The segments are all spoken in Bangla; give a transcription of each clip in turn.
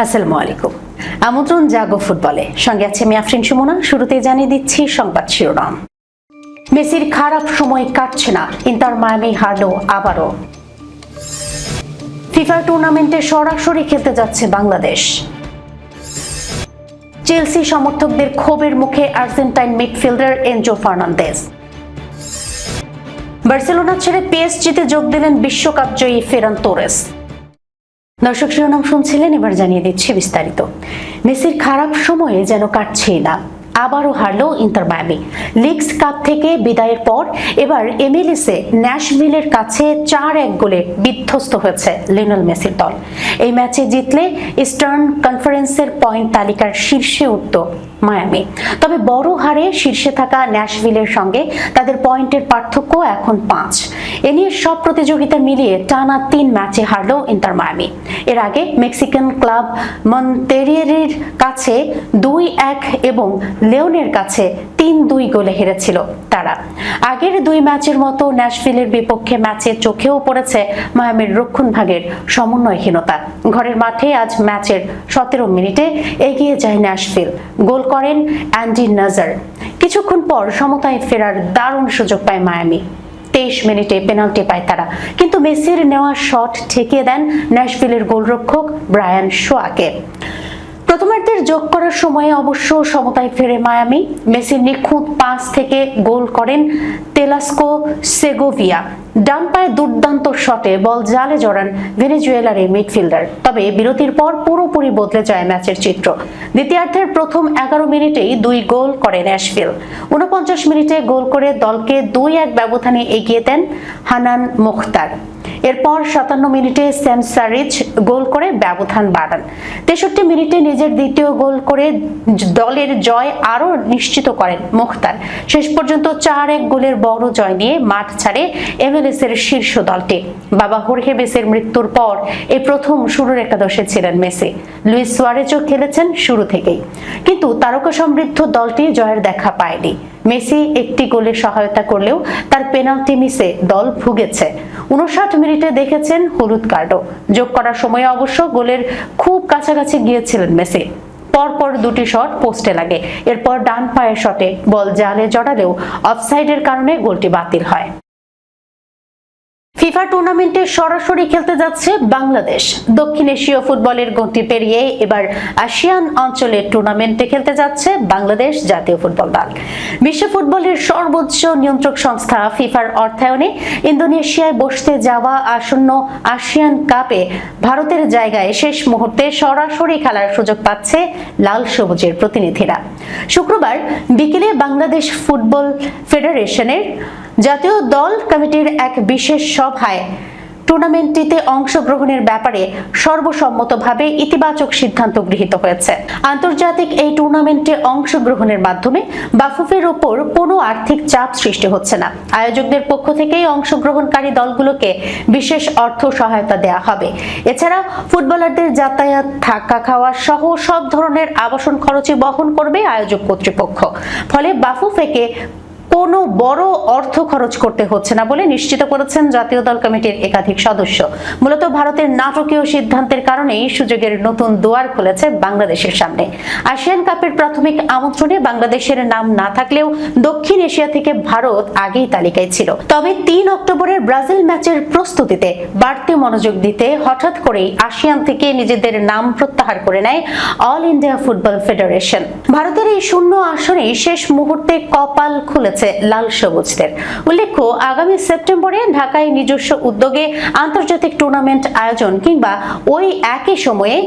আসসালামু আলাইকুম। আমন্ত্রণ জাগো ফুটবলে, সঙ্গে আছে আমি আফরিন সুমনা। শুরুতেই জানিয়ে দিচ্ছি সংবাদ শিরোনাম। মেসির খারাপ সময় কাটছে না, ইন্টার মায়ামি হারলো আবারও। ফিফা টুর্নামেন্টে সরাসরি খেলতে যাচ্ছে বাংলাদেশ। চেলসি সমর্থকদের ক্ষোভের মুখে Argentine midfielder Enzo Fernandez. Barcelona ছেড়ে পিএসজিতে যোগ দিলেন বিশ্বকাপ জয়ী ফেরান তোরেস। দর্শক শিরোনাম শুনছিলেন, এবার জানিয়ে দিচ্ছি বিস্তারিত। মেসির খারাপ সময়ে যেন কাটছেই না, আবারও হারলো ইন্টার মায়ামি। লিগস কাপ থেকে বিদায়ের পর এবার এমএলএসে ন্যাশভিলের কাছে 4-1 গোলে বিধ্বস্ত হয়েছে লিওনেল মেসির দল। এই ম্যাচে জিতলে ইস্টার্ন কনফারেন্সের পয়েন্ট তালিকার শীর্ষে উঠত মায়ামি। তবে বড় হারে শীর্ষে থাকা ন্যাশভিলের সঙ্গে তাদের পয়েন্টের পার্থক্য এখন 5। এ নিয়ে সব প্রতিযোগিতা মিলিয়ে টানা 3 ম্যাচে হারলো ইন্টার মায়ামি। এর আগে মেক্সিকান ক্লাব মন্তেরিয়েরের কাছে 2-1 এবং লিওনের কাছে 3-2 গোলে হেরেছিল তারা। আগের 2 ম্যাচের মতো ন্যাশভিলের বিপক্ষে ম্যাচে চোখেও পড়েছে মায়ামির রক্ষণভাগের সমন্বয়হীনতা। ঘরের মাঠে আজ ম্যাচের 17 মিনিটে এগিয়ে যায় ন্যাশভিল। গোল করেন অ্যান্ডি নাজার। কিছুক্ষণ পর সমতায় ফেরার দারুণ সুযোগ পায় মায়ামি। 23 মিনিটে পেনাল্টি পায় তারা, কিন্তু মেসির নেওয়া শট ঠেকিয়ে দেন ন্যাশভিলের গোলরক্ষক ব্রায়ান শোয়াকে। প্রথমার্ধের যোগ করার সময়ে অবশ্য সমতায় ফেরে মায়ামি। মেসির নিখুঁত পাস থেকে গোল করেন তেলাস্কো সেগোভিয়া। ডান পায়ে দুর্দান্ত শটে বল জালে জড়ান ভেনেজুয়েলার এই মিডফিল্ডার। তবে বিরতির পর পুরোপুরি বদলে যায় ম্যাচের চিত্র। দ্বিতীয়ার্ধের প্রথম 11 মিনিটেই 2 গোল করে ন্যাশভিল। 49 মিনিটে গোল করে দলকে 2-1 ব্যবধানে এগিয়ে দেন হানান মুখতার। এরপর 57 মিনিটে স্যাম সারিচ গোল করে ব্যবধান বাড়ান। 63 মিনিটে নিজের দ্বিতীয় গোল করে দলের জয় আরও নিশ্চিত করেন মুখতার। শেষ পর্যন্ত 4-1 গোলের বড় জয় নিয়ে মাঠ ছাড়ে এমএলএস এর শীর্ষ দলটি। বাবা হোর্হে মেসির মৃত্যুর পর এই প্রথম শুরুর একাদশে ছিলেন মেসি। লুইস সুয়ারেজও খেলেছেন শুরু থেকেই, কিন্তু তারকা সমৃদ্ধ দলটি জয়ের দেখা পায়নি। মেসি একটি গোলে সহায়তা করলেও তার পেনাল্টি মিসে দল ভুগেছে। 59 মিনিটে দেখেছেন হলুদ কার্ডও। যোগ করার সময় অবশ্য গোলের খুব কাছাকাছি গিয়েছিলেন মেসি। পরপর 2টি শট পোস্টে লাগে। এরপর ডান পায়ের শটে বল জালে জড়ালেও অফসাইডের কারণে গোলটি বাতিল হয়। ফিফা টুর্নামেন্টে সরাসরি খেলতে যাচ্ছে বাংলাদেশ। দক্ষিণ এশীয় ফুটবলের গণ্ডি পেরিয়ে এবার আসিয়ান অঞ্চলের টুর্নামেন্টে খেলতে যাচ্ছে বাংলাদেশ জাতীয় ফুটবল দল। বিশ্ব ফুটবলের সর্বোচ্চ নিয়ন্ত্রক সংস্থা ফিফার অর্থায়নে ইন্দোনেশিয়ায় বসতে যাওয়া আসন্ন আসিয়ান কাপে ভারতের জায়গায় শেষ মুহূর্তে সরাসরি খেলার সুযোগ পাচ্ছে লাল সবুজের প্রতিনিধিরা। শুক্রবার বিকেলে বাংলাদেশ ফুটবল ফেডারেশনের জাতীয় দল কমিটির এক বিশেষ সভায় টুর্নামেন্টটিতে অংশগ্রহণের ব্যাপারে সর্বসম্মতভাবে ইতিবাচক সিদ্ধান্ত গৃহীত হয়েছে। আন্তর্জাতিক এই টুর্নামেন্টে অংশগ্রহণের মাধ্যমে বাফুফের উপর কোনো আর্থিক চাপ সৃষ্টি হচ্ছে না। আয়োজকদের পক্ষ থেকেই অংশগ্রহণকারী দলগুলোকে বিশেষ অর্থ সহায়তা দেওয়া হবে। এছাড়া ফুটবলারদের যাতায়াত, থাকা, খাওয়া সহ সব ধরনের আবাসন খরচই বহন করবে আয়োজক কর্তৃপক্ষ। ফলে বাফুফেকে কোনো বড় অর্থ খরচ করতে হচ্ছে না বলে নিশ্চিত করেছেন জাতীয় দল কমিটির একাধিক সদস্য। মূলত ভারতের নাটকীয় সিদ্ধান্তের কারণেই সুযোগের নতুন দুয়ার খুলেছে বাংলাদেশের সামনে। আসিয়ান কাপের প্রাথমিক আমন্ত্রণে বাংলাদেশের নাম না থাকলেও দক্ষিণ এশিয়া থেকে ভারত আগেই তালিকায় ছিল। তবে 3 অক্টোবরের ব্রাজিল ম্যাচের প্রস্তুতিতে বাড়তি মনোযোগ দিতে হঠাৎ করেই আসিয়ান থেকে নিজেদের নাম প্রত্যাহার করে নেয় অল ইন্ডিয়া ফুটবল ফেডারেশন। ভারতের এই শূন্য আসনেই শেষ মুহূর্তে কপাল খুলেছে লাল সবুজদের। উল্লেখ্য, আগামী সেপ্টেম্বরে ঢাকায় নিজস্ব উদ্যোগে আন্তর্জাতিক টুর্নামেন্ট আয়োজন কিংবা ওই একই সময়ে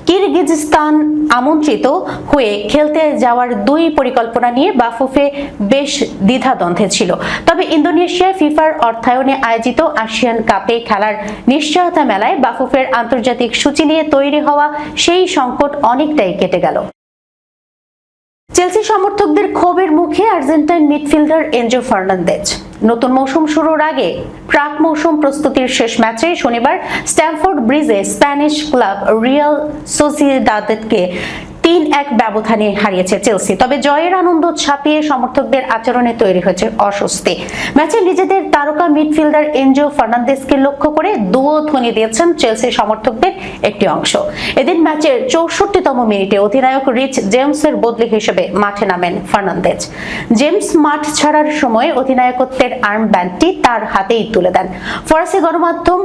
কিরগিজস্তান আমন্ত্রিত হয়ে খেলতে যাওয়ার 2 পরিকল্পনা নিয়ে বাফুফে বেশ দ্বিধাদ্বন্দ্বে ছিল। তবে ইন্দোনেশিয়ায় ফিফার অর্থায়নে আয়োজিত আসিয়ান কাপে খেলার নিশ্চয়তা মেলায় বাফুফের আন্তর্জাতিক সূচি নিয়ে তৈরি হওয়া সেই সংকট অনেকটাই কেটে গেল। চেলসি সমর্থকদের ক্ষোভের মুখে আর্জেন্টাইন মিডফিল্ডার এনজো ফার্নান্দেজ। নতুন মৌসুম শুরুর আগে প্রাক মৌসুম প্রস্তুতির শেষ ম্যাচে শনিবার স্ট্যামফোর্ড ব্রিজে স্প্যানিশ ক্লাব রিয়াল সোসিয়েদাদকে 3-1 ব্যবধানে হারিয়েছে চেলসি। তবে জয়ের আনন্দ ছাপিয়ে সমর্থকদের আচরণে তৈরি হয়েছে অস্বস্তি। ম্যাচে নিজেদের তারকা মিডফিল্ডার এনজো ফার্নান্দেজকে লক্ষ্য করে দুয়ো ধ্বনি দিয়েছেন চেলসি সমর্থকদের একটি অংশ। এদিন ম্যাচের 64তম মিনিটে অধিনায়ক রিচ জেমসের বদলি হিসেবে মাঠে নামেন ফার্নান্দেজ। জেমস মাঠ ছাড়ার সময় অধিনায়কত্বের আর্মব্যান্ডটি তার হাতেই তুলে দেন। ফরাসি গণমাধ্যম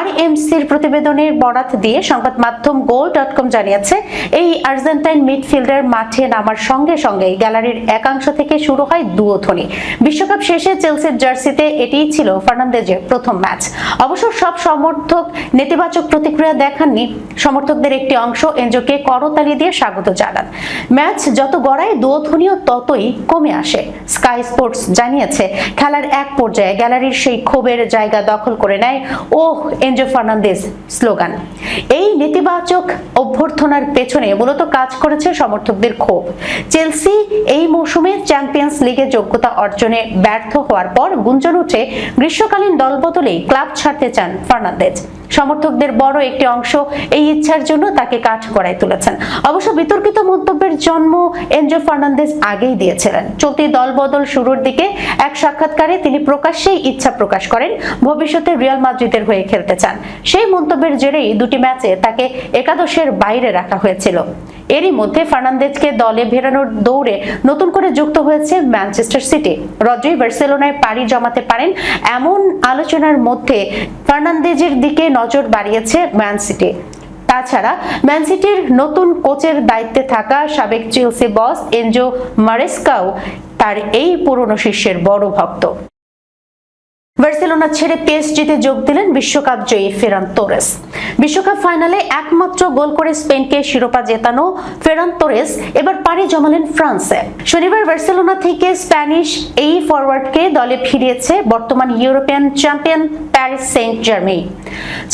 RMCর প্রতিবেদনের বরাত দিয়ে সংবাদ মাধ্যম goal.com জানিয়েছে, এই আর্জেন্টাইন মিডফিল্ডার মাঠে নামার সঙ্গে সঙ্গে গ্যালারির একাংশ থেকে শুরু হয় দুয়োধ্বনি। বিশ্বকাপ শেষে চেলসির জার্সিতে এটিই ছিল ফার্নান্দেজের প্রথম ম্যাচ। অবশ্য সব সমর্থক নেতিবাচক প্রতিক্রিয়া দেখাননি। সমর্থকদের একটি অংশ এনজোকে করতালি দিয়ে স্বাগত জানান। ম্যাচ যত গড়ায় দুয়োধ্বনিও ততই কমে আসে। স্কাই স্পোর্টস জানিয়েছে, খেলার এক পর্যায়ে গ্যালারির সেই ক্ষোভের জায়গা দখল করে নেয় ওহ এনজো ফার্নান্দেজ স্লোগান। এই নেতিবাচক অভ্যর্থনার পেছনে মূলত কাজ করেছে সমর্থকদের ক্ষোভ। চেলসি এই মৌসুমে চ্যাম্পিয়ন্স লিগে যোগ্যতা অর্জনে ব্যর্থ হওয়ার পর গুঞ্জন উঠে গ্রীষ্মকালীন দলবদলেই ক্লাব ছাড়তে চান ফার্নান্দেজ। সমর্থকদের বড় একটি অংশ এই ইচ্ছার জন্য তাকে কাঠগড়ায় তুলেছেন। অবশ্য বিতর্কিত মন্তব্যের জন্ম এনজো ফার্নান্দেজ আগেই দিয়েছিলেন। চলতি দলবদল শুরুর দিকে এক সাক্ষাৎকারে তিনি প্রকাশ্যেই ইচ্ছা প্রকাশ করেন ভবিষ্যতে রিয়াল মাদ্রিদের হয়ে খেলতে চান। সেই মন্তব্যের জেরেই দুটি ম্যাচে তাকে একাদশের বাইরে রাখা হয়েছিল। এরই মধ্যে ফার্নান্দেজকে দলে ফেরানোর দৌড়ে নতুন করে যুক্ত হয়েছে ম্যানচেস্টার সিটি। রদ্রি বার্সেলোনায় পাড়ি জমাতে পারেন এমন আলোচনার মধ্যে ফার্নান্দেজের দিকে নজর বাড়িয়েছে ম্যান সিটি। তাছাড়া ম্যান সিটির নতুন কোচের দায়িত্বে থাকা সাবেক চেলসি বস এনজো মারেস্কাও তার এই পুরনো শিষ্যের বড় ভক্ত। বার্সেলোনা ছেড়ে পিএসজিতে যোগ দিলেন বিশ্বকাপ জয়ী ফেরান তোরেস। বিশ্বকাপ ফাইনালে একমাত্র গোল করে স্পেনকে শিরোপা জেতানো ফেরান তোরেস এবার পাড়ি জমালেন ফ্রান্সে। শনিবার বার্সেলোনা থেকে স্প্যানিশ এই ফরওয়ার্ডকে দলে ফিরিয়েছে বর্তমান European champion Paris Saint Germain.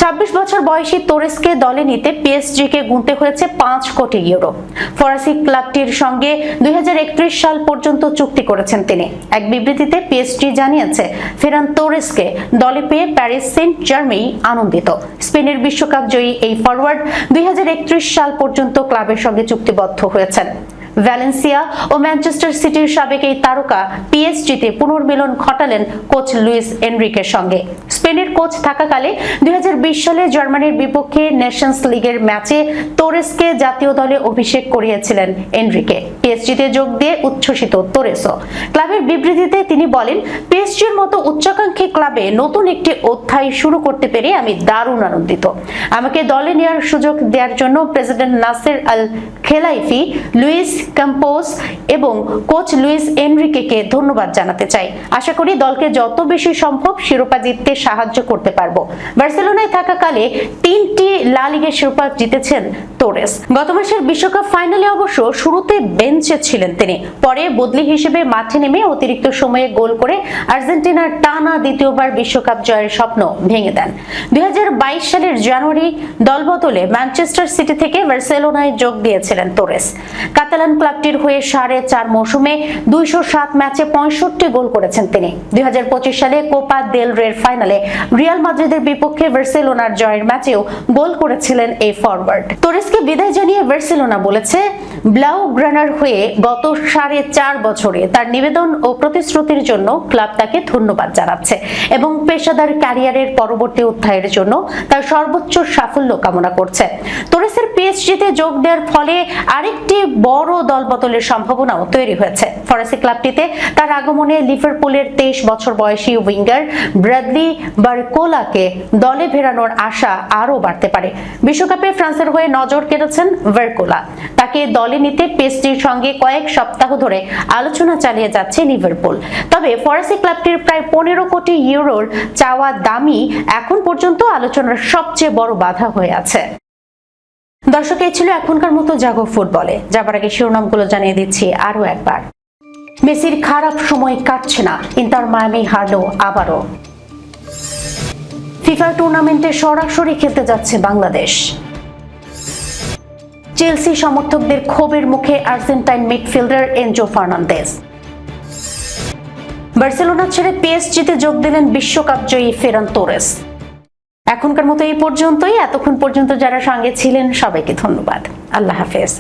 26 বছর বয়সী তোরেসকে দলে নিতে পিএসজিকে গুনতে হয়েছে 5 কোটি ইউরো। ফরাসি ক্লাবটির সঙ্গে 2031 সাল পর্যন্ত চুক্তি করেছেন তিনি। এক বিবৃতিতে পিএসজি জানিয়েছে, ফেরান তোরেসকে দলে পেয়ে প্যারিস সেন্ট জার্মেই আনন্দিত। স্পেনের বিশ্বকাপ জয়ী এই ফরওয়ার্ড 2031 সাল পর্যন্ত ক্লাবের সঙ্গে চুক্তিবদ্ধ হয়েছেন। ভ্যালেন্সিয়া ও ম্যানচেস্টার সিটির সাবেক এই তারকা পিএসজিতে পুনর্মিলন ঘটালেন কোচ লুইস এনরিকের সঙ্গে। স্পেনের কোচ থাকাকালে 2020 সালে জার্মানির বিপক্ষে নেশনস লিগের ম্যাচে তোরেসকে জাতীয় দলে অভিষেক করিয়েছিলেন এনরিকে। পিএসজিতে যোগ দিয়ে উচ্ছ্বসিত তোরেসও। ক্লাবের বিবৃতিতে তিনি বলেন, পিএসজির মতো উচ্চাকাঙ্ক্ষী ক্লাবে নতুন একটি অধ্যায় শুরু করতে পেরে আমি দারুণ আনন্দিত। আমাকে দলে নেওয়ার সুযোগ দেওয়ার জন্য প্রেসিডেন্ট নাসের আল খেলাইফি, লুইস ক্যাম্পোস এবং কোচ লুইস এনরিকেকে ধন্যবাদ জানাতে চাই। আশা করি দলকে যত বেশি সম্ভব শিরোপা জিততে সাহায্য করতে পারবো। বার্সেলোনায় থাকাকালে 3টি লা লিগের শিরোপা জিতেছেন তোরেস। গত মাসের বিশ্বকাপ ফাইনালে অবশ্য শুরুতে বেঞ্চে ছিলেন তিনি। পরে বদলি হিসেবে মাঠে নেমে অতিরিক্ত সময়ে গোল করে আর্জেন্টিনার টানা দ্বিতীয়বার বিশ্বকাপ জয়ের স্বপ্ন ভেঙে দেন। 2022 সালের জানুয়ারি দলবদলে ম্যানচেস্টার সিটি থেকে বার্সেলোনায় যোগ দিয়েছিলেন তোরেস। কাতালান ক্লাবটির হয়ে 4.5 মৌসুমে 207 ম্যাচে 65 গোল করেছেন তিনি। 2025 সালে কোপা দেল রের ফাইনালে রিয়াল মাদ্রিদের বিপক্ষে বার্সেলোনার জয়ের ম্যাচেও গোল করেছিলেন এই ফরওয়ার্ড। তোরেসকে বিদায় জানিয়ে বার্সেলোনা বলেছে, ব্লাউগ্রানার হয়ে গত 4.5 বছরে তার নিবেদন ও প্রতিশ্রুতির জন্য ক্লাব তাকে ধন্যবাদ জানাচ্ছে এবং পেশাদার ক্যারিয়ারের পরবর্তী অধ্যায়ের জন্য তার সর্বোচ্চ সাফল্য কামনা করছে। তোরেসের পিএসজিতে যোগ দেওয়ার ফলে আরেকটি বড় দলবদলের সম্ভাবনাও তৈরি হয়েছে। ফরাসি ক্লাবটিতে তার আগমনে লিভারপুলের 23 বছর বয়সী উইঙ্গার ব্র্যাডলি বারকোলাকে দলে ফেরানোর আশা আরও বাড়তে পারে। বিশ্বকাপে ফ্রান্সের হয়ে নজর কেড়েছেন বারকোলা। তাকে দলে নিতে পিএসজির সঙ্গে কয়েক সপ্তাহ ধরে আলোচনা চালিয়ে যাচ্ছে লিভারপুল। তবে ফরাসি ক্লাবটির প্রায় 15 কোটি ইউরোর চাওয়া দামই এখন পর্যন্ত আলোচনার সবচেয়ে বড় বাধা হয়ে আছে। দর্শক, এই ছিল এখনকার মতো জাগো ফুটবলে। যাবার আগে শিরোনামগুলো জানিয়ে দিচ্ছি আরো একবার। মেসির খারাপ সময় কাটছে না, ইন্টার মায়ামি হারলো আবারও। ফিফা টুর্নামেন্টে সরাসরি খেলতে যাচ্ছে বাংলাদেশ। চেলসি সমর্থকদের ক্ষোভের মুখে Argentine midfielder Enzo Fernandez. Barcelona ছেড়ে পিএসজিতে যোগ দিলেন বিশ্বকাপ জয়ী ফেরান তোরেস। এখনকার মতো এই পর্যন্তই। এতক্ষণ পর্যন্ত যারা সঙ্গে ছিলেন সবাইকে ধন্যবাদ। আল্লাহ হাফেজ।